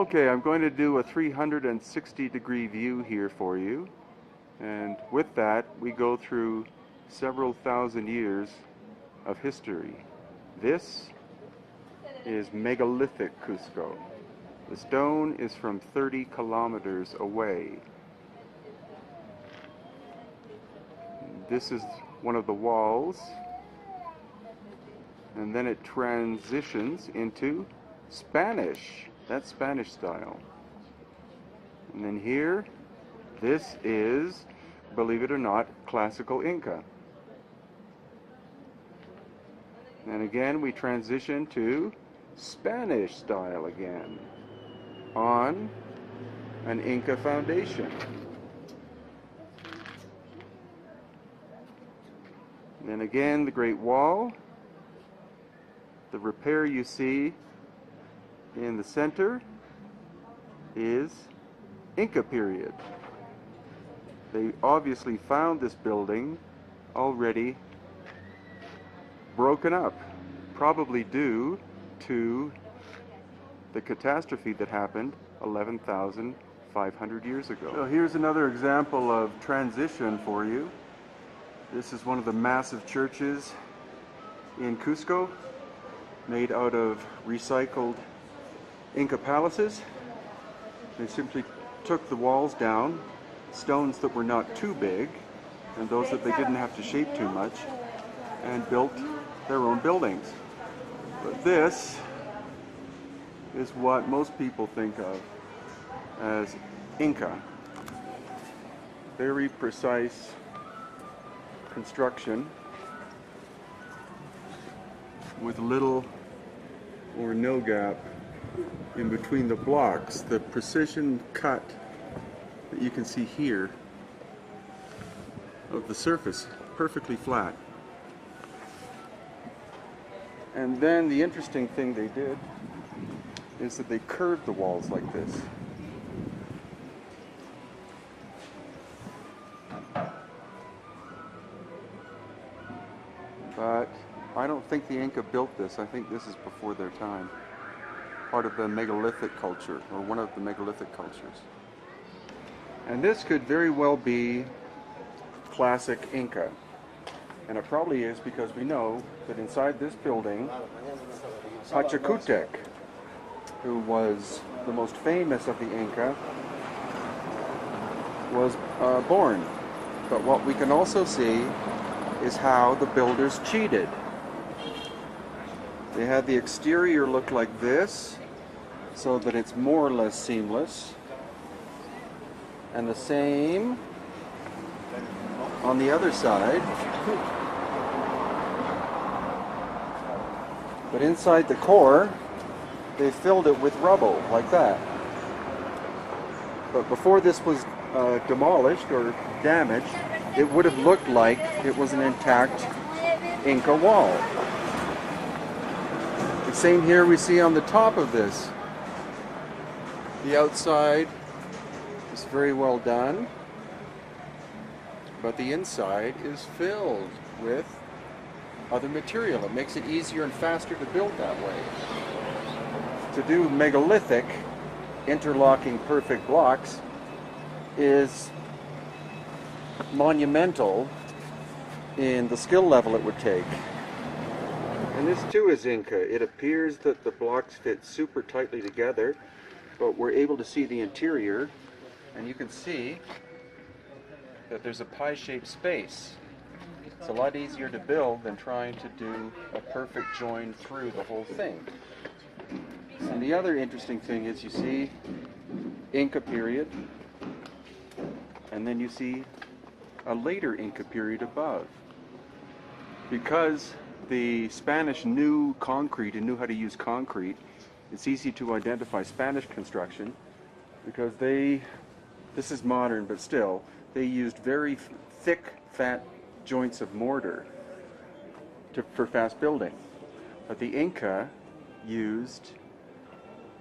Okay, I'm going to do a 360-degree view here for you, and with that we go through several thousand years of history. This is megalithic Cuzco. The stone is from 30 kilometers away. This is one of the walls, and then it transitions into Spanish. That's Spanish style. And then here, this is, believe it or not, classical Inca. And again, we transition to Spanish style again on an Inca foundation. And then again, the Great Wall. The repair you see in the center is Inca period. They obviously found this building already broken up, probably due to the catastrophe that happened 11,500 years ago. So here's another example of transition for you. This is one of the massive churches in Cusco, made out of recycled Inca palaces. They simply took the walls down, stones that were not too big, and those that they didn't have to shape too much, and built their own buildings. But this is what most people think of as Inca. Very precise construction with little or no gap in between the blocks. The precision cut that you can see here of the surface, perfectly flat. And then the interesting thing they did is that they curved the walls like this. But I don't think the Inca built this. I think this is before their time. Part of the megalithic culture, or one of the megalithic cultures. And this could very well be classic Inca. And it probably is, because we know that inside this building, Pachacutec, who was the most famous of the Inca, was born. But what we can also see is how the builders cheated. They had the exterior look like this, so that it's more or less seamless, and the same on the other side. But inside the core, they filled it with rubble, like that. But before this was demolished or damaged, it would have looked like it was an intact Inca wall. The same here we see on the top of this. The outside is very well done, but the inside is filled with other material. It makes it easier and faster to build that way. To do megalithic, interlocking perfect blocks is monumental in the skill level it would take. And this too is Inca. It appears that the blocks fit super tightly together, but we're able to see the interior, and you can see that there's a pie-shaped space. It's a lot easier to build than trying to do a perfect join through the whole thing. And the other interesting thing is you see Inca period, and then you see a later Inca period above. Because the Spanish knew concrete and knew how to use concrete, it's easy to identify Spanish construction, because this is modern, but still, they used very thick, fat joints of mortar for fast building. But the Inca used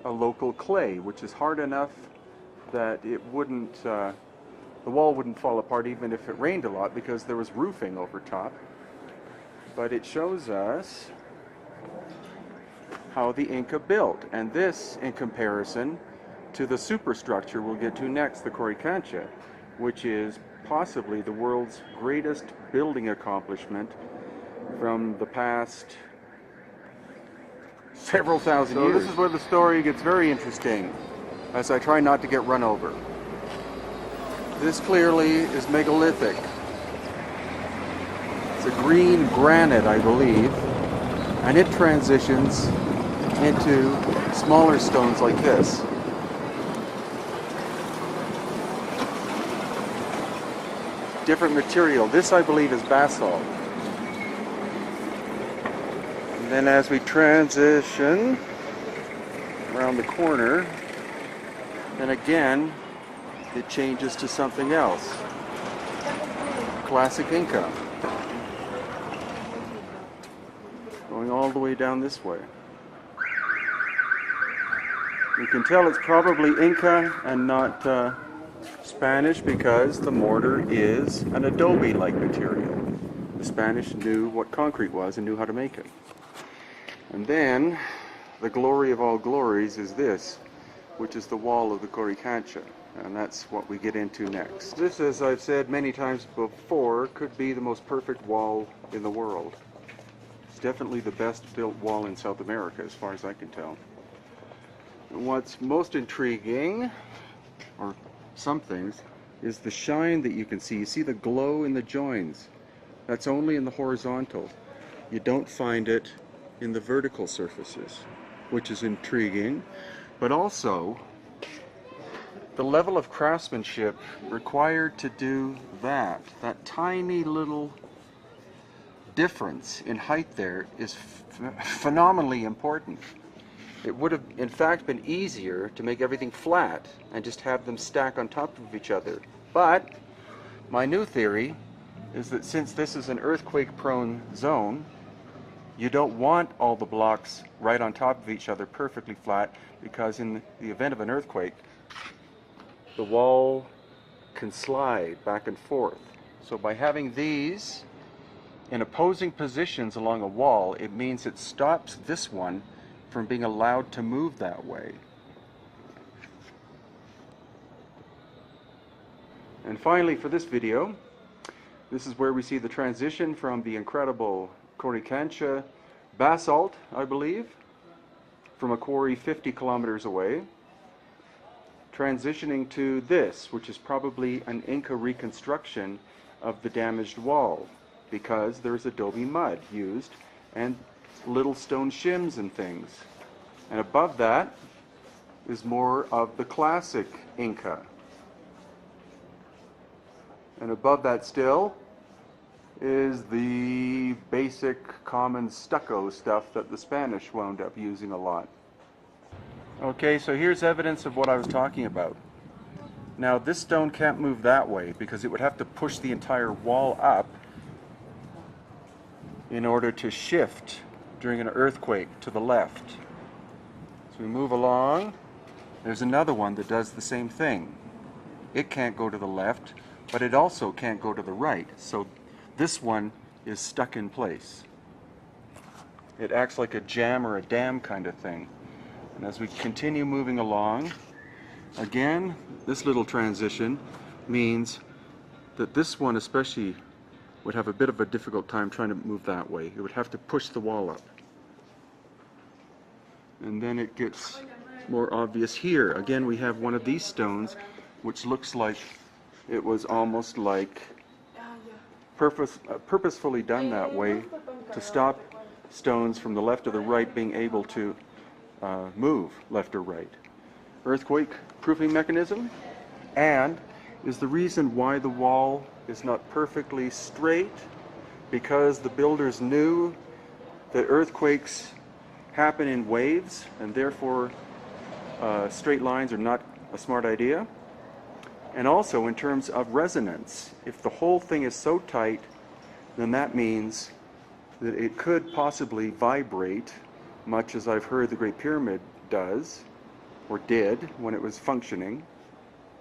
a local clay, which is hard enough that it wouldn't, the wall wouldn't fall apart even if it rained a lot, because there was roofing over top. But it shows us how the Inca built, and this, in comparison, to the superstructure we'll get to next, the Coricancha, which is possibly the world's greatest building accomplishment from the past several thousand years. So this is where the story gets very interesting, as I try not to get run over. This clearly is megalithic. It's a green granite, I believe, and it transitions into smaller stones like this. Different material. This, I believe, is basalt. And then as we transition around the corner, then again, it changes to something else. Classic Inca. Going all the way down this way. You can tell it's probably Inca and not Spanish because the mortar is an adobe-like material. The Spanish knew what concrete was and knew how to make it. And then, the glory of all glories is this, which is the wall of the Coricancha. And that's what we get into next. This, as I've said many times before, could be the most perfect wall in the world. It's definitely the best built wall in South America, as far as I can tell. And what's most intriguing, or some things, is the shine that you can see. You see the glow in the joins. That's only in the horizontal. You don't find it in the vertical surfaces, which is intriguing. But also, the level of craftsmanship required to do that tiny little difference in height there is phenomenally important. It would have, in fact, been easier to make everything flat and just have them stack on top of each other. But my new theory is that since this is an earthquake-prone zone, you don't want all the blocks right on top of each other perfectly flat, because in the event of an earthquake, the wall can slide back and forth. So by having these in opposing positions along a wall, it means it stops this one from being allowed to move that way. And finally, for this video, this is where we see the transition from the incredible Coricancha basalt, I believe, from a quarry 50 kilometers away, transitioning to this, which is probably an Inca reconstruction of the damaged wall, because there's adobe mud used and little stone shims and things. And above that is more of the classic Inca. And above that still is the basic common stucco stuff that the Spanish wound up using a lot. Okay, so here's evidence of what I was talking about. Now this stone can't move that way because it would have to push the entire wall up in order to shift during an earthquake to the left. So we move along. There's another one that does the same thing. It can't go to the left, but it also can't go to the right. So this one is stuck in place. It acts like a jam or a dam kind of thing. And as we continue moving along, again, this little transition means that this one especially would have a bit of a difficult time trying to move that way. It would have to push the wall up. And then it gets more obvious here. Again, we have one of these stones which looks like it was almost like purposefully done that way to stop stones from the left or the right being able to move left or right. Earthquake proofing mechanism, and is the reason why the wall is not perfectly straight, because the builders knew that earthquakes happen in waves, and therefore straight lines are not a smart idea. And also in terms of resonance, if the whole thing is so tight, then that means that it could possibly vibrate, much as I've heard the Great Pyramid does, or did when it was functioning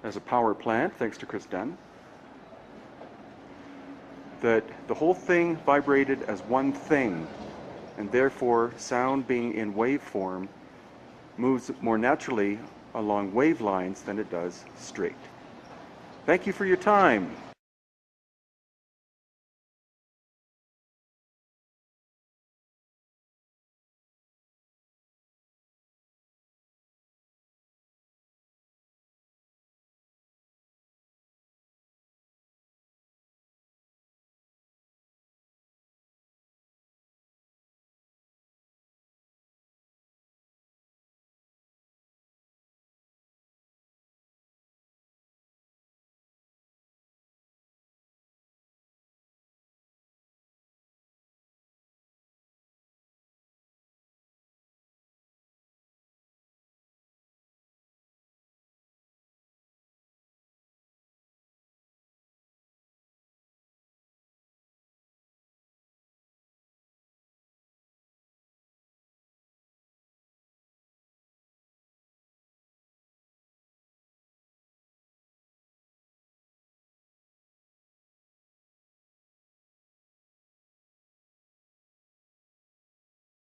as a power plant, thanks to Chris Dunn. That the whole thing vibrated as one thing, and therefore sound being in waveform moves more naturally along wave lines than it does straight. Thank you for your time.